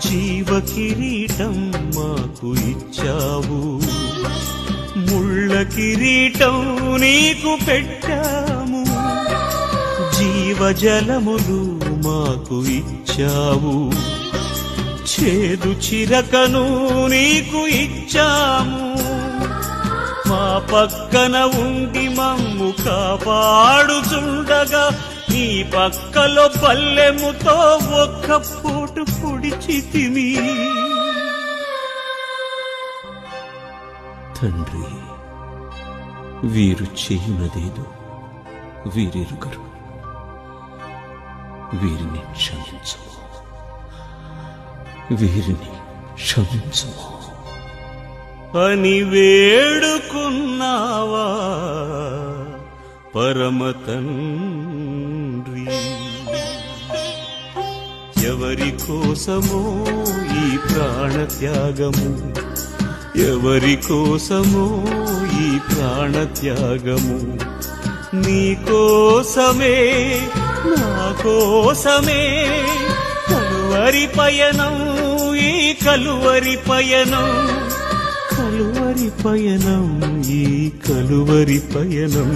జీవ కిరీటం మాకు ఇచ్చావు, ముళ్ళ కిరీటం నీకు పెట్టాము. జీవజలములు మాకు ఇచ్చావు, చేదు చిరకను నీకు ఇచ్చాము. మా పక్కన ఉండి మమ్ము కాపాడుచుండగా నీ పక్కలో పల్లెముతో ఒక్క పోటు పొడిచితిమి. తండ్రి, వీరు చేయునదేదో వీరెరుగరు, వీరిని క్షమించు, వీరిని క్షమించు అని వేడుకున్నావా పరమ తండ్రి. ఎవరి కోసమో ఈ ప్రాణత్యాగము, ఎవరి కోసమో ఈ ప్రాణత్యాగము, నీ కోసమే నా కోసమే. కలువరి పయనం, ఈ కలువరి పయనం, కలువరి పయనం, ఈ కలువరి పయనం.